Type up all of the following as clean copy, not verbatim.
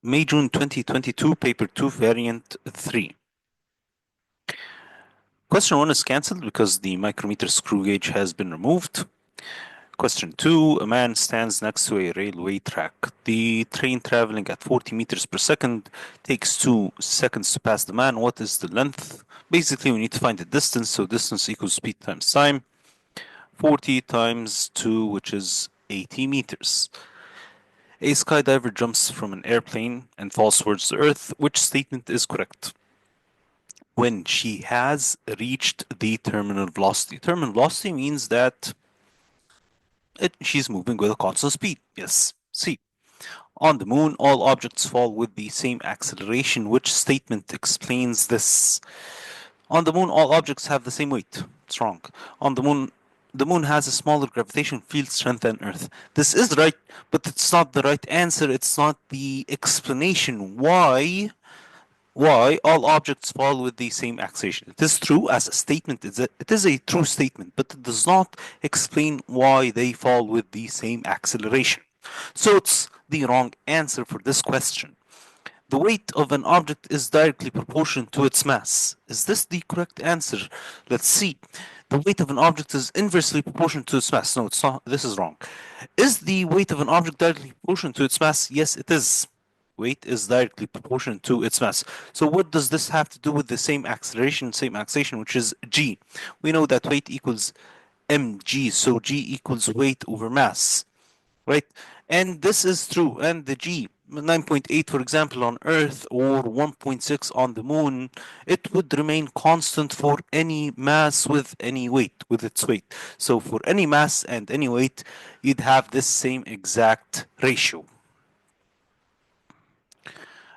May, June 2022, paper 2, variant 3. Question 1 is cancelled because the micrometer screw gauge has been removed. Question 2, a man stands next to a railway track. The train traveling at 40 meters per second takes 2 seconds to pass the man. What is the length? Basically, we need to find the distance, so distance equals speed times time. 40 times 2, which is 80 meters. A skydiver jumps from an airplane and falls towards the earth. Which statement is correct? When she has reached the terminal velocity. Terminal velocity means that she's moving with a constant speed. Yes, C. On the moon, all objects fall with the same acceleration. Which statement explains this? On the moon, all objects have the same weight. It's wrong. On the moon has a smaller gravitational field strength than Earth. This is right, but it's not the right answer. It's not the explanation why all objects fall with the same acceleration. It is true as a statement. It is a true statement, but it does not explain why they fall with the same acceleration. So it's the wrong answer for this question. The weight of an object is directly proportional to its mass. Is this the correct answer? Let's see. The weight of an object is inversely proportional to its mass. No, it's not. This is wrong. Is the weight of an object directly proportional to its mass? Yes, it is. Weight is directly proportional to its mass. So what does this have to do with the same acceleration, which is g? We know that weight equals mg, so g equals weight over mass, right? And this is true. And the g, 9.8, for example, on Earth or 1.6 on the moon, it would remain constant for any mass with any weight, with its weight. So for any mass and any weight, you'd have this same exact ratio.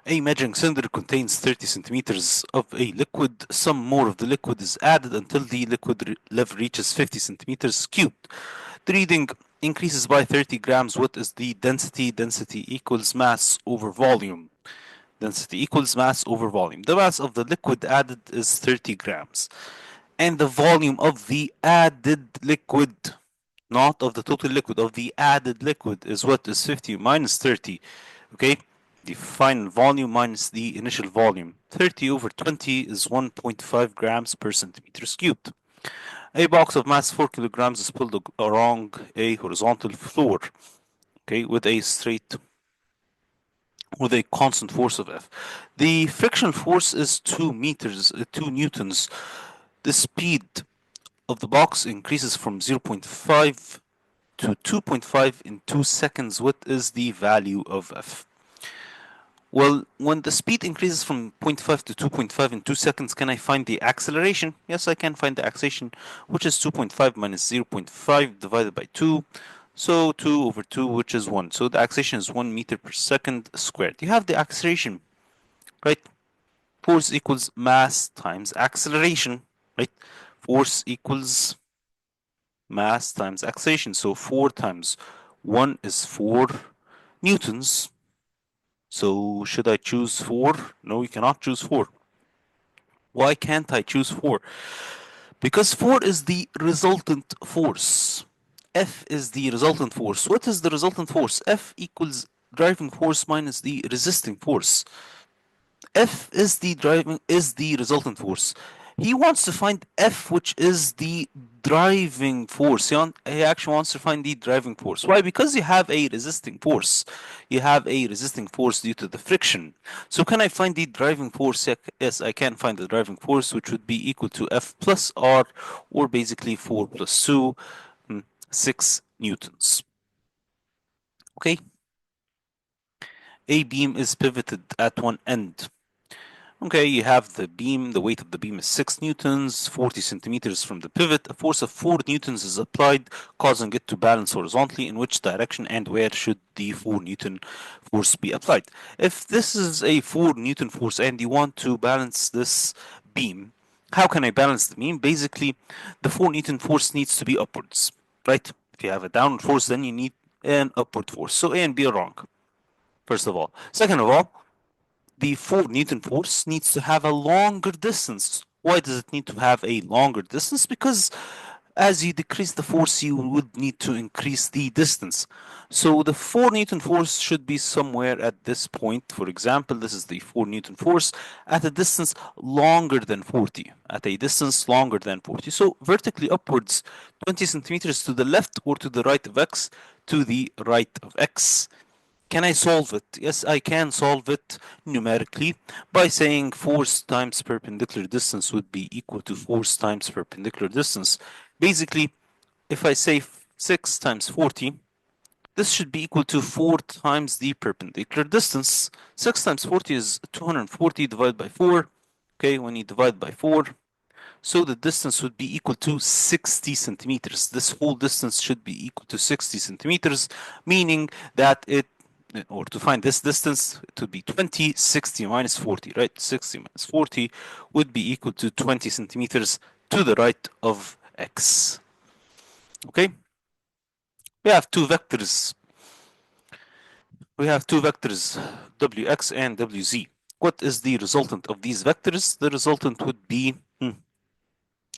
A measuring cylinder contains 30 centimeters of a liquid. Some more of the liquid is added until the liquid level reaches 50 centimeters cubed. The reading increases by 30 grams. What is the density? Density equals mass over volume. Density equals mass over volume. The mass of the liquid added is 30 grams. And the volume of the added liquid, not of the total liquid, of the added liquid is what is 50 minus 30. Okay? The final volume minus the initial volume. 30 over 20 is 1.5 grams per centimeters cubed. A box of mass 4 kilograms is pulled along a horizontal floor, okay, with a constant force of F. The friction force is 2 newtons. The speed of the box increases from 0.5 to 2.5 in 2 seconds. What is the value of F? Well, when the speed increases from 0.5 to 2.5 in 2 seconds, can I find the acceleration? Yes, I can find the acceleration, which is 2.5 minus 0.5 divided by 2. So 2 over 2, which is 1. So the acceleration is 1 meter per second squared. You have the acceleration, right? Force equals mass times acceleration, right? Force equals mass times acceleration. So 4 times 1 is 4 newtons. So should I choose 4? No, you cannot choose 4. Why can't I choose 4? Because 4 is the resultant force. F is the resultant force. What is the resultant force? F equals driving force minus the resisting force. F is the resultant force. He wants to find F, which is the driving force. He actually wants to find the driving force. Why? Because you have a resisting force. You have a resisting force due to the friction. So can I find the driving force? Yes, I can find the driving force, which would be equal to F plus R, or basically 4 plus 2, 6 newtons. Okay? A beam is pivoted at one end. Okay, you have the beam. The weight of the beam is 6 newtons, 40 centimeters from the pivot. A force of 4 newtons is applied, causing it to balance horizontally. In which direction and where should the 4 newton force be applied? If this is a 4 newton force and you want to balance this beam, how can I balance the beam? Basically, the 4 newton force needs to be upwards, right? If you have a downward force, then you need an upward force. So A and B are wrong, first of all. Second of all, the 4 Newton force needs to have a longer distance. Why does it need to have a longer distance? Because as you decrease the force, you would need to increase the distance. So the 4 Newton force should be somewhere at this point. For example, this is the 4 Newton force at a distance longer than 40. At a distance longer than 40. So vertically upwards, 20 centimeters to the left or to the right of x, to the right of x. Can I solve it? Yes, I can solve it numerically by saying force times perpendicular distance would be equal to force times perpendicular distance. Basically, if I say 6 times 40, this should be equal to 4 times the perpendicular distance. 6 times 40 is 240 divided by 4. Okay, when you divide by 4, so the distance would be equal to 60 centimeters. This whole distance should be equal to 60 centimeters, meaning that or to find this distance, it would be 20, 60 minus 40, right? 60 minus 40 would be equal to 20 centimeters to the right of x. Okay? We have two vectors. We have two vectors, wx and wz. What is the resultant of these vectors? The resultant would be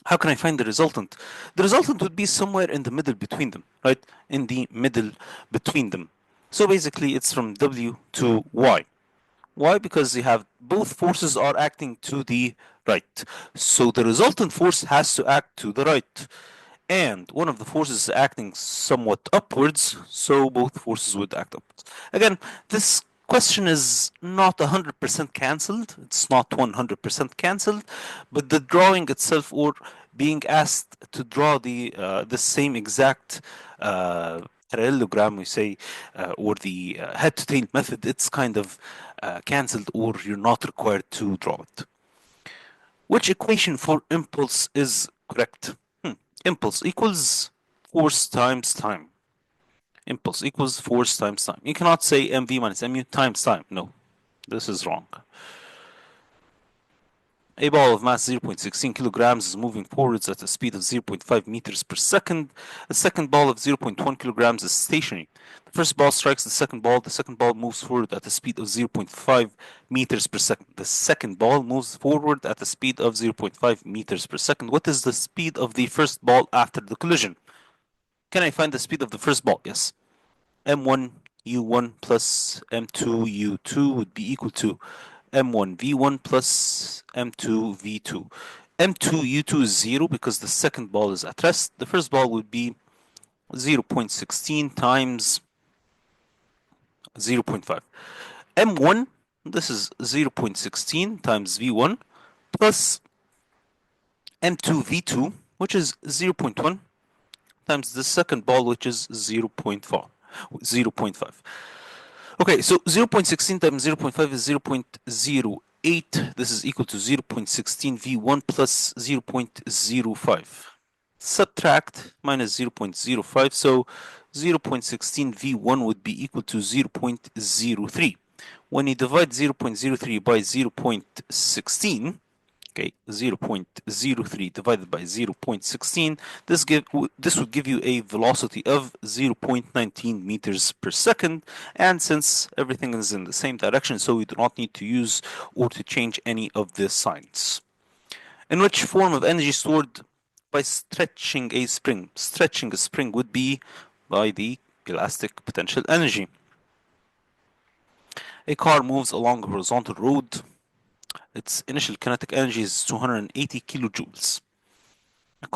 how can I find the resultant? The resultant would be somewhere in the middle between them, right? In the middle between them. So basically it's from W to Y. Why? Because you have both forces are acting to the right. So the resultant force has to act to the right. And one of the forces is acting somewhat upwards, so both forces would act upwards. Again, this question is not 100% cancelled. It's not 100% cancelled, but the drawing itself, or being asked to draw the same exact parallelogram, we say, or the head to tail method, it's kind of cancelled, or you're not required to draw it. Which equation for impulse is correct? Impulse equals force times time. Impulse equals force times time. You cannot say mv minus mu times time. No, this is wrong. A ball of mass 0.16 kilograms is moving forwards at a speed of 0.5 meters per second. A second ball of 0.1 kilograms is stationary. The first ball strikes the second ball. The second ball moves forward at a speed of 0.5 meters per second. The second ball moves forward at a speed of 0.5 meters per second. What is the speed of the first ball after the collision? Can I find the speed of the first ball? Yes. M1 U1 plus M2 U2 would be equal to M1 V1 plus M2 V2. M2 U2 is 0 because the second ball is at rest. The first ball would be 0.16 times 0.5. M1, this is 0.16 times V1 plus M2 V2, which is 0.1 times the second ball, which is 0.4. 0.5. Okay, so 0.16 times 0.5 is 0.08. This is equal to 0.16 V1 plus 0.05. Subtract minus 0.05, so 0.16 V1 would be equal to 0.03. When you divide 0.03 by 0.16, okay, 0.03 divided by 0.16, this would give you a velocity of 0.19 meters per second. And since everything is in the same direction, so we do not need to use or to change any of the signs. In which form of energy stored by stretching a spring? Stretching a spring would be by the elastic potential energy. A car moves along a horizontal road. Its initial kinetic energy is 280 kilojoules. A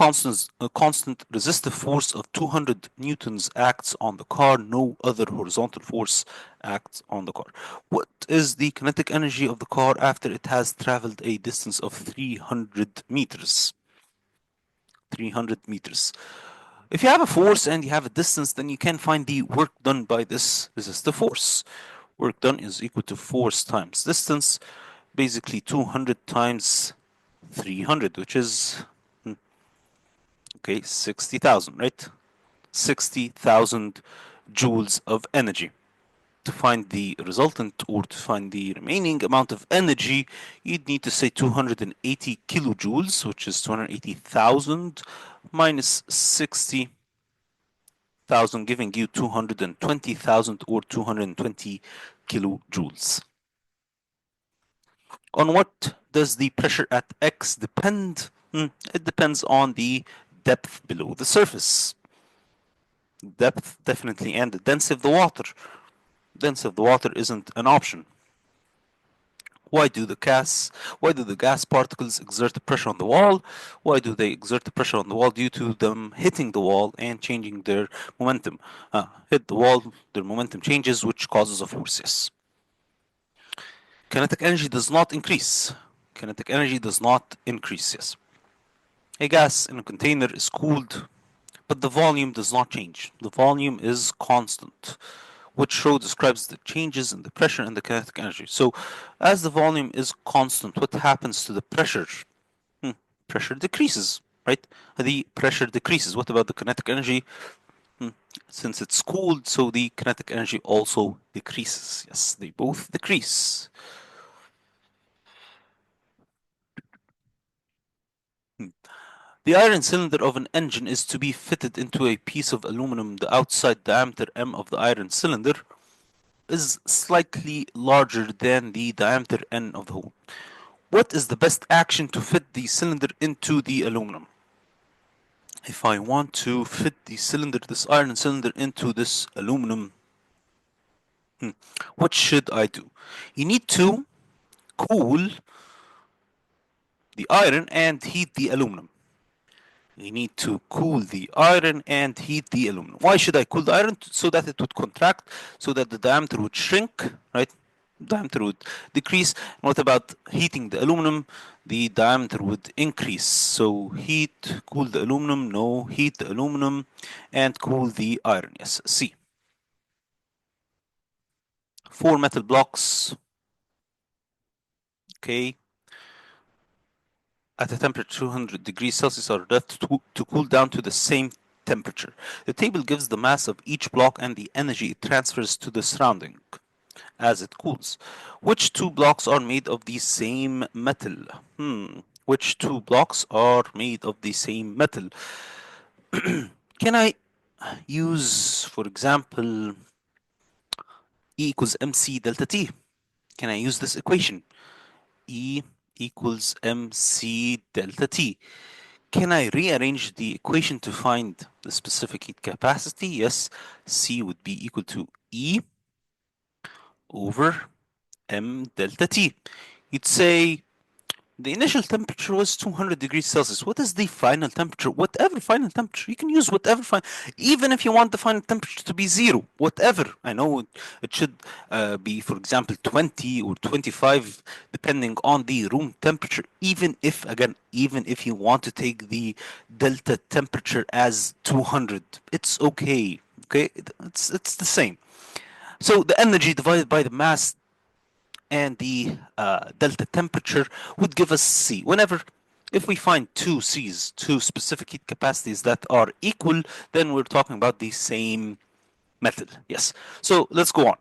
constant resistive force of 200 newtons acts on the car. No other horizontal force acts on the car. What is the kinetic energy of the car after it has traveled a distance of 300 meters? 300 meters. If you have a force and you have a distance, then you can find the work done by this resistive force. Work done is equal to force times distance, basically 200 times 300, which is, okay, 60,000, right? 60,000 joules of energy. To find the resultant, or to find the remaining amount of energy, you'd need to say 280 kilojoules, which is 280,000 minus 60,000, giving you 220,000 or 220 kilojoules. On what does the pressure at X depend? It depends on the depth below the surface. Depth, definitely, and the density of the water. Density of the water isn't an option. Why do the gas particles exert the pressure on the wall? Why do they exert the pressure on the wall? Due to them hitting the wall and changing their momentum. Hit the wall, their momentum changes, which causes a force. Yes. Kinetic energy does not increase. Kinetic energy does not increase. Yes. A gas in a container is cooled, but the volume does not change. The volume is constant, which row describes the changes in the pressure and the kinetic energy. So, as the volume is constant, what happens to the pressure? Pressure decreases, right? The pressure decreases. What about the kinetic energy? Hmm, Since it's cooled, so the kinetic energy also decreases. Yes, they both decrease. Hmm. The iron cylinder of an engine is to be fitted into a piece of aluminum. The outside diameter M of the iron cylinder is slightly larger than the diameter N of the hole. What is the best action to fit the cylinder into the aluminum? If I want to fit the cylinder, this iron cylinder, into this aluminum, what should I do? You need to cool the iron and heat the aluminum. We need to cool the iron and heat the aluminum. Why should I cool the iron? So that it would contract, so that the diameter would shrink, right? Diameter would decrease. What about heating the aluminum? The diameter would increase. So heat, cool the aluminum, no, heat the aluminum and cool the iron. Yes, C. Four metal blocks, okay, at a temperature 200 degrees Celsius are left to cool down to the same temperature. The table gives the mass of each block and the energy it transfers to the surrounding as it cools. Which two blocks are made of the same metal? Which two blocks are made of the same metal? Can I use, for example, E equals mc delta T? Can I use this equation? E equals mc delta T. Can I rearrange the equation to find the specific heat capacity? Yes, C would be equal to E over m delta T. You'd say the initial temperature was 200 degrees Celsius. What is the final temperature? Whatever final temperature. You can use whatever final, even if you want the final temperature to be zero, whatever. I know it should be, for example, 20 or 25, depending on the room temperature. Even if, again, even if you want to take the delta temperature as 200, it's okay. Okay, it's the same. So the energy divided by the mass and the delta temperature would give us C. Whenever, if we find two C's, two specific heat capacities that are equal, then we're talking about the same method. Yes. So let's go on.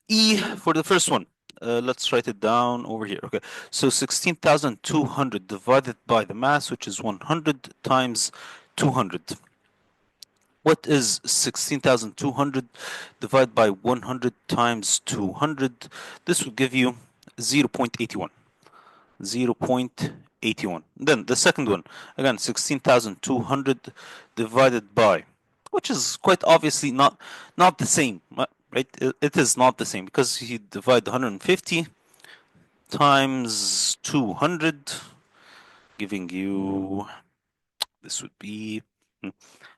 E for the first one. Let's write it down over here. Okay. So 16,200 divided by the mass, which is 100 times 200. What is 16,200 divided by 100 times 200? This will give you 0.81. 0.81. Then the second one, again, 16,200 divided by, which is quite obviously not the same, right? It is not the same because you divide 150 times 200, giving you, this would be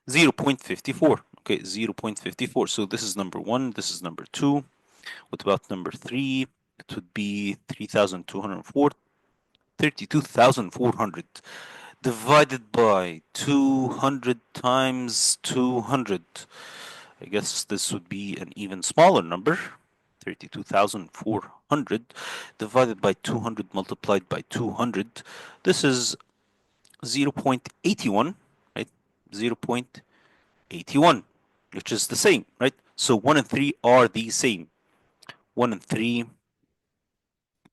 0.54. Okay, 0.54. So this is number one, this is number two. What about number three? It would be 3,204, 32,400 divided by 200 times 200. I guess this would be an even smaller number. 32,400 divided by 200 multiplied by 200. This is 0.81, right? 0.81, which is the same, right? So 1 and 3 are the same. 1 and 3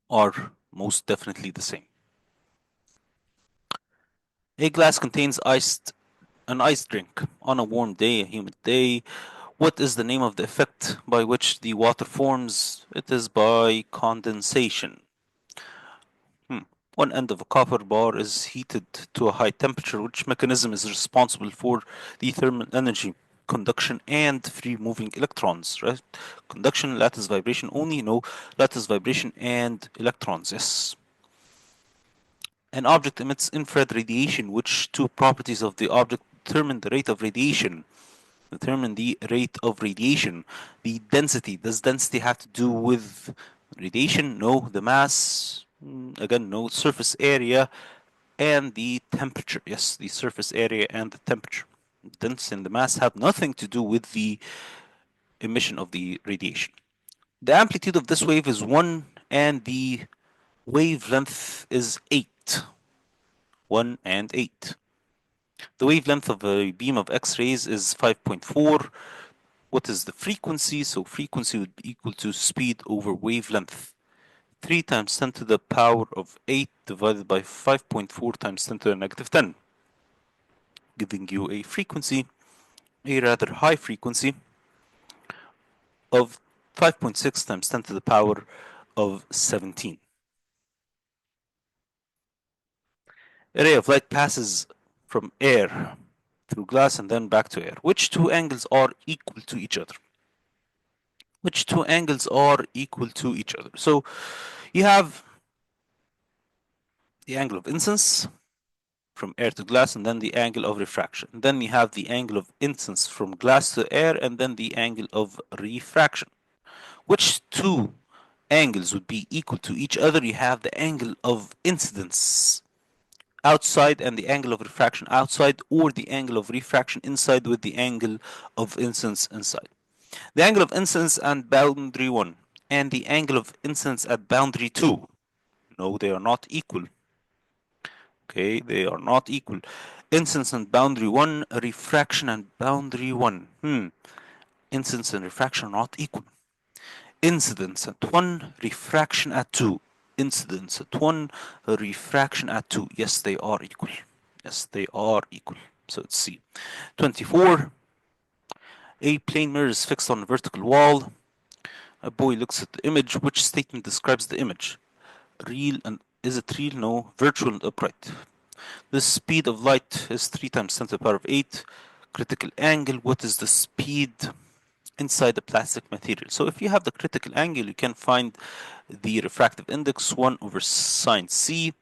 are most definitely the same. A glass contains an iced drink on a warm day, a humid day. What is the name of the effect by which the water forms? It is by condensation. One end of a copper bar is heated to a high temperature. Which mechanism is responsible for the thermal energy, conduction, and free moving electrons? Right? Conduction, lattice vibration only? No, lattice vibration and electrons. Yes. An object emits infrared radiation. Which two properties of the object determine the rate of radiation? Determine the rate of radiation. The density. Does density have to do with radiation? No. The mass? Again, no. Surface area and the temperature. Yes, the surface area and the temperature. Density and the mass have nothing to do with the emission of the radiation. The amplitude of this wave is 1 and the wavelength is 8. 1 and 8. The wavelength of a beam of X-rays is 5.4. What is the frequency? So frequency would be equal to speed over wavelength. 3 times 10 to the power of 8 divided by 5.4 times 10 to the negative 10, giving you a frequency, a rather high frequency of 5.6 times 10 to the power of 17. A ray of light passes from air through glass and then back to air. Which two angles are equal to each other? Which two angles are equal to each other? So you have the angle of incidence from air to glass, and then the angle of refraction. Then you have the angle of incidence from glass to air, and then the angle of refraction. Which two angles would be equal to each other? You have the angle of incidence outside and the angle of refraction outside, or the angle of refraction inside with the angle of incidence inside. The angle of incidence at boundary 1 and the angle of incidence at boundary 2. No, they are not equal. Okay, they are not equal. Incidence and boundary 1, refraction and boundary 1. Incidence and refraction are not equal. Incidence at 1, refraction at 2. Incidence at 1, refraction at 2. Yes, they are equal. Yes, they are equal. So it's C. 24. A plane mirror is fixed on a vertical wall. A boy looks at the image. Which statement describes the image? Real and is it real? No. Virtual and upright. The speed of light is 3 times 10 to the power of 8. Critical angle. What is the speed inside the plastic material? So if you have the critical angle, you can find the refractive index 1 over sine C,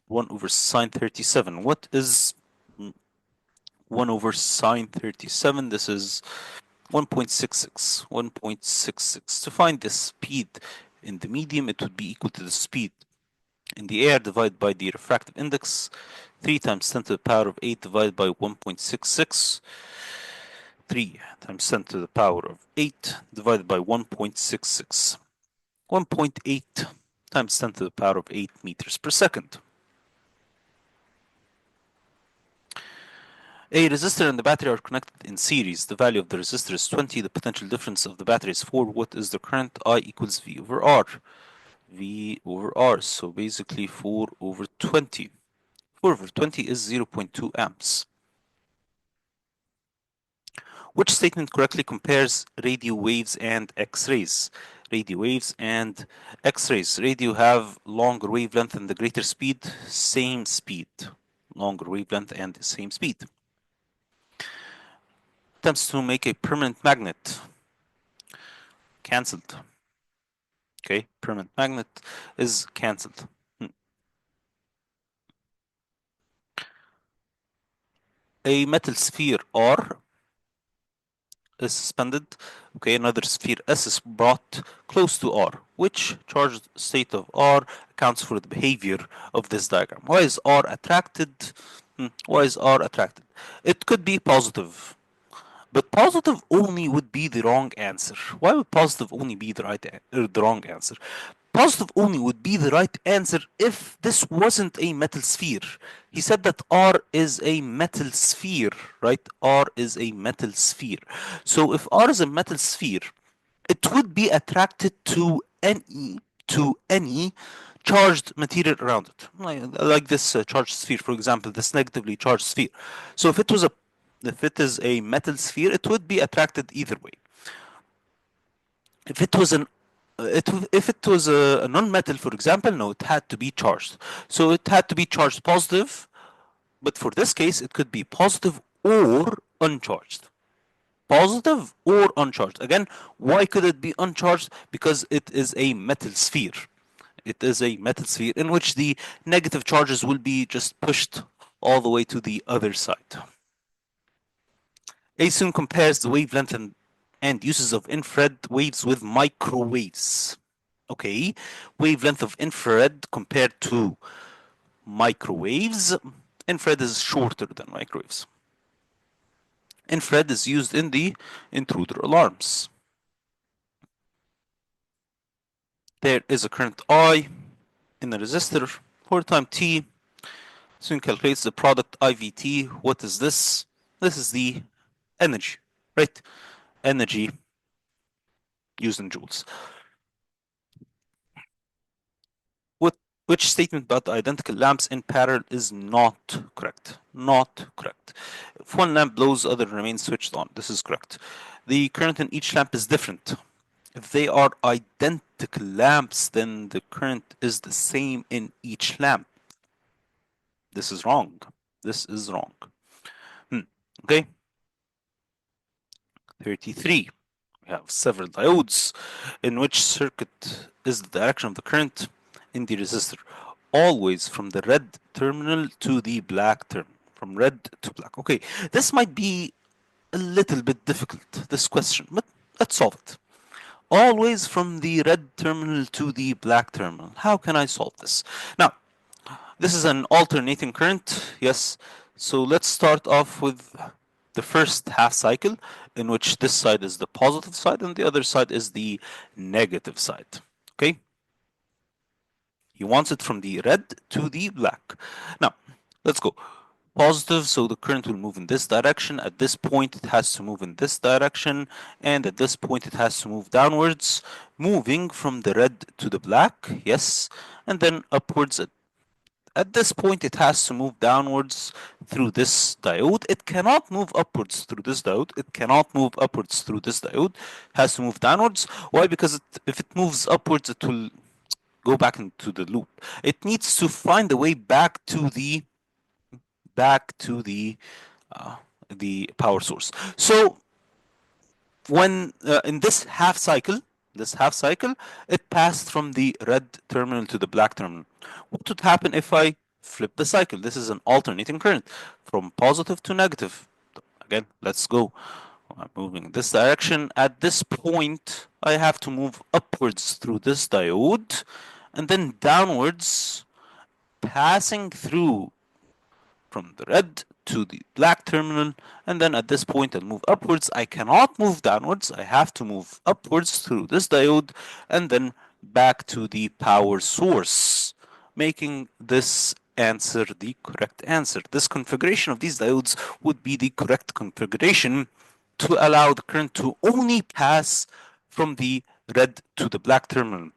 1 over sine 37. What is 1 over sine 37? This is 1.66. 1.66. To find the speed in the medium, it would be equal to the speed in the air divided by the refractive index. 3 times 10 to the power of 8 divided by 1.66. 3 times 10 to the power of 8 divided by 1.66. 1.8 times 10 to the power of 8 meters per second. A resistor and the battery are connected in series. The value of the resistor is 20. The potential difference of the battery is 4. What is the current? I equals V over R. V over R. So basically 4 over 20. 4 over 20 is 0.2 amps. Which statement correctly compares radio waves and X-rays? Radio waves and X-rays. Radio have longer wavelength and the greater speed. Same speed. Longer wavelength and the same speed. Attempts to make a permanent magnet. Cancelled. Okay, permanent magnet is cancelled. A metal sphere R is suspended. Okay, another sphere S is brought close to R. Which charged state of R accounts for the behavior of this diagram? Why is R attracted? Why is R attracted? It could be positive, but positive only would be the wrong answer. Why would positive only be the wrong answer? Positive only would be the right answer if this wasn't a metal sphere. He said that R is a metal sphere, right? R is a metal sphere. So if R is a metal sphere, it would be attracted to any charged material around it, like this charged sphere, for example, this negatively charged sphere. So if it is a metal sphere, it would be attracted either way. If it was an If it was a non-metal, for example, no, it had to be charged. So it had to be charged positive, but for this case, it could be positive or uncharged. Positive or uncharged. Again, why could it be uncharged? Because it is a metal sphere. It is a metal sphere in which the negative charges will be just pushed all the way to the other side. Asun compares the wavelength and uses of infrared waves with microwaves. Okay, wavelength of infrared compared to microwaves. Infrared is shorter than microwaves. Infrared is used in the intruder alarms. There is a current I in the resistor for time t. Soon calculates the product IVT. What is this? This is the energy, right? Energy used in joules. What which statement about the identical lamps in parallel is not correct? Not correct. If one lamp blows, other remains switched on. This is correct. The current in each lamp is different. If they are identical lamps, then the current is the same in each lamp. This is wrong. This is wrong. Okay. 33. We have several diodes in which circuit is the direction of the current in the resistor. Always from the red terminal to the black terminal. From red to black. Okay, this might be a little bit difficult, this question, but let's solve it. Always from the red terminal to the black terminal. How can I solve this? Now, this is an alternating current, yes. So let's start off with the first half cycle, in which this side is the positive side and the other side is the negative side. Okay? He wants it from the red to the black. Now, let's go. Positive, so the current will move in this direction. At this point, it has to move in this direction, and at this point, it has to move downwards, moving from the red to the black, yes, and then upwards. At this point, it has to move downwards through this diode. It cannot move upwards through this diode. It cannot move upwards through this diode. It has to move downwards. Why? Because if it moves upwards, it will go back into the loop. It needs to find a way back to the power source. So when in this half cycle, it passed from the red terminal to the black terminal. What would happen if I flip the cycle? This is an alternating current from positive to negative. Again, let's go. I'm moving in this direction. At this point, I have to move upwards through this diode and then downwards, passing through from the red to the black terminal, and then at this point I'll move upwards. I cannot move downwards. I have to move upwards through this diode and then back to the power source, making this answer the correct answer. This configuration of these diodes would be the correct configuration to allow the current to only pass from the red to the black terminal.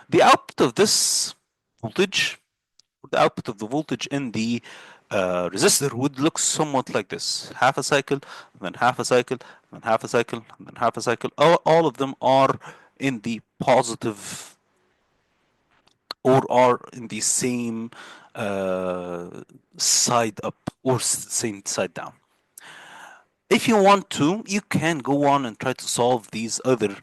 The output of this voltage, the output of the voltage in the resistor would look somewhat like this: half a cycle, then half a cycle, then half a cycle, then half a cycle. All of them are in the positive or are in the same side up or same side down. If you want to, you can go on and try to solve these other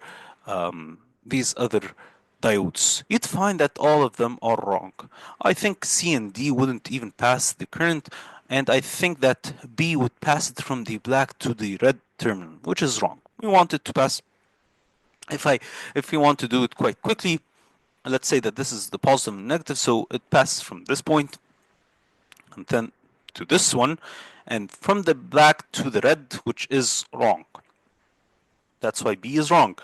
diodes. You'd find that all of them are wrong. I think C and D wouldn't even pass the current, and I think that B would pass it from the black to the red terminal, which is wrong. We want it to pass. If we want to do it quite quickly, let's say that this is the positive and negative, so it passes from this point and then to this one, and from the black to the red, which is wrong. That's why B is wrong.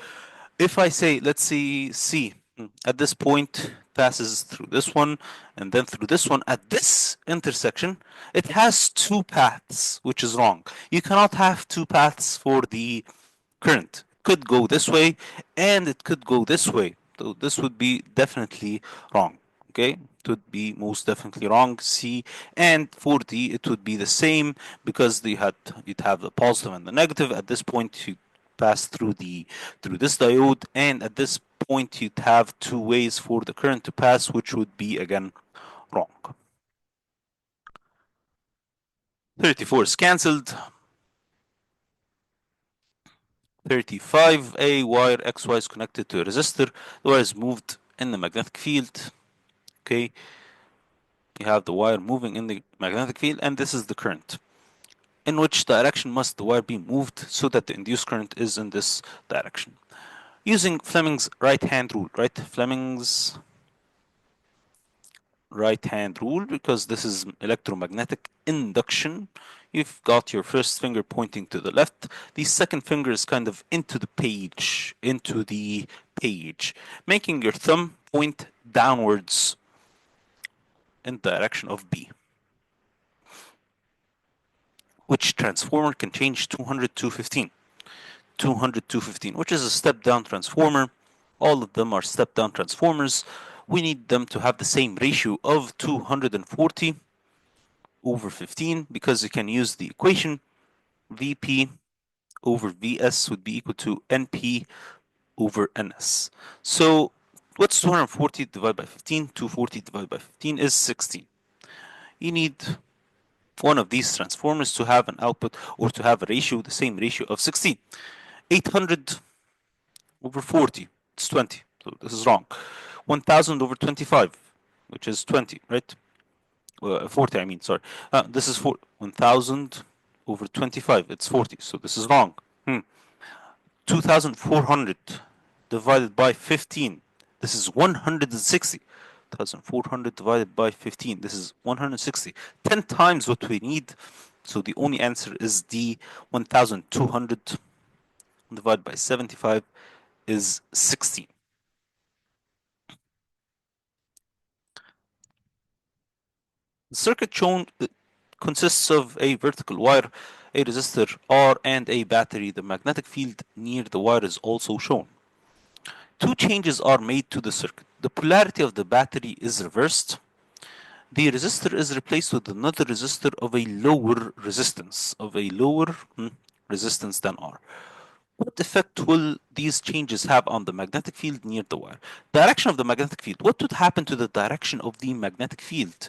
If I say, let's see C, at this point passes through this one and then through this one, at this intersection, it has two paths, which is wrong. You cannot have two paths for the current. It could go this way and it could go this way. So this would be definitely wrong. Okay, it would be most definitely wrong. C, and for D it would be the same, because you'd have the positive and the negative. At this point you pass through this diode, and at this point, you'd have two ways for the current to pass, which would be again wrong. 34 is cancelled. 35, a wire XY is connected to a resistor. The wire is moved in the magnetic field. Okay, you have the wire moving in the magnetic field, and this is the current. In which direction must the wire be moved so that the induced current is in this direction? Using Fleming's right-hand rule, right? Fleming's right-hand rule, because this is electromagnetic induction. You've got your first finger pointing to the left. The second finger is kind of into the page, making your thumb point downwards in the direction of B. Which transformer can change 200 to 15? 200 to 15, which is a step-down transformer. All of them are step-down transformers. We need them to have the same ratio of 240 over 15, because you can use the equation Vp over Vs would be equal to Np over Ns. So what's 240 divided by 15? 240 divided by 15 is 16. You need one of these transformers to have an output, or to have a ratio, the same ratio of 16. 800 over 40, it's 20. So this is wrong. 1000 over 25, which is 20, right? 40, I mean, sorry. This is 1000 over 25, it's 40. So this is wrong. 2400 divided by 15. This is 160. 1400 divided by 15. This is 160. 10 times what we need. So the only answer is D. 1200 divided by 75 is 16. The circuit shown consists of a vertical wire, a resistor R, and a battery. The magnetic field near the wire is also shown. Two changes are made to the circuit. The polarity of the battery is reversed. The resistor is replaced with another resistor of a lower resistance, than R. What effect will these changes have on the magnetic field near the wire? Direction of the magnetic field. What would happen to the direction of the magnetic field?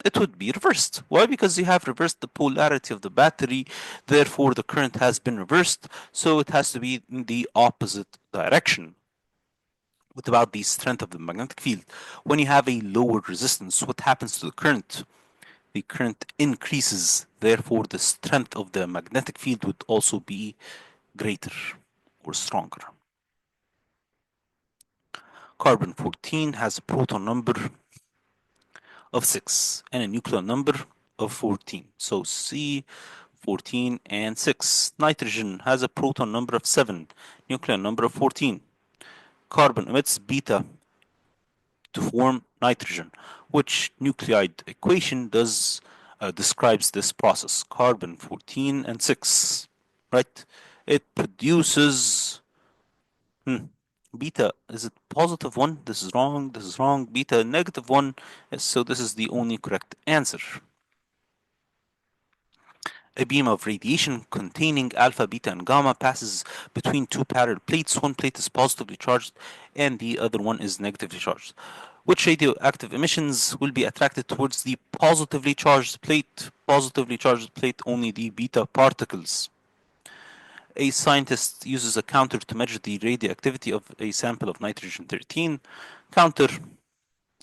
It would be reversed. Why? Because you have reversed the polarity of the battery, therefore the current has been reversed, so it has to be in the opposite direction. What about the strength of the magnetic field? When you have a lower resistance, what happens to the current? The current increases, therefore the strength of the magnetic field would also be greater or stronger. Carbon 14 has a proton number of 6 and a nucleon number of 14. So C, 14 and 6. Nitrogen has a proton number of 7, nucleon number of 14. Carbon emits beta to form nitrogen. Which nuclide equation describes this process? Carbon 14 and 6, right? It produces beta. Is it positive 1? This is wrong. This is wrong. Beta negative 1. So this is the only correct answer. A beam of radiation containing alpha, beta, and gamma passes between two parallel plates. One plate is positively charged and the other one is negatively charged. Which radioactive emissions will be attracted towards the positively charged plate? Positively charged plate, only the beta particles. A scientist uses a counter to measure the radioactivity of a sample of nitrogen-13. Counter,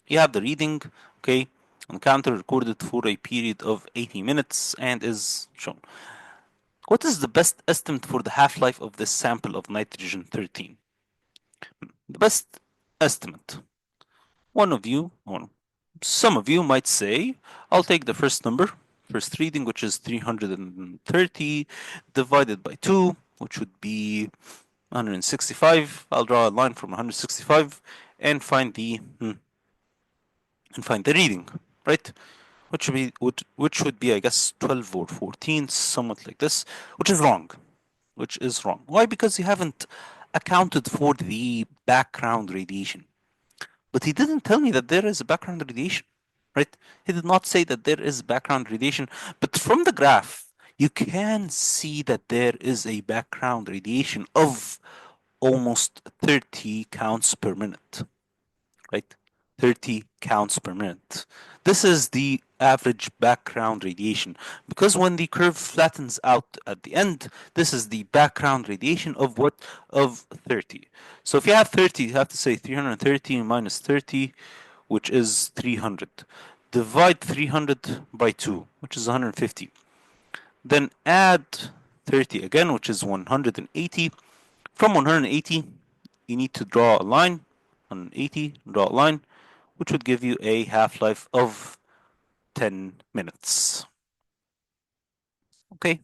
you have the reading, okay, and counter recorded for a period of 80 minutes and is shown. What is the best estimate for the half-life of this sample of nitrogen-13? The best estimate. One of you, or some of you might say, I'll take the first number, first reading, which is 330 divided by 2, which would be 165. I'll draw a line from 165 and find the reading, right? Which would be, I guess, 12 or 14, somewhat like this, which is wrong. Why? Because you haven't accounted for the background radiation. But he didn't tell me that there is a background radiation, right? He did not say that there is background radiation, but from the graph, you can see that there is a background radiation of almost 30 counts per minute, right? 30 counts per minute. This is the average background radiation because when the curve flattens out at the end, this is the background radiation of what? Of 30. So if you have 30, you have to say 330 minus 30, which is 300. Divide 300 by 2, which is 150. Then add 30 again, which is 180. From 180, you need to draw a line. 180, draw a line, which would give you a half-life of 10 minutes. Okay,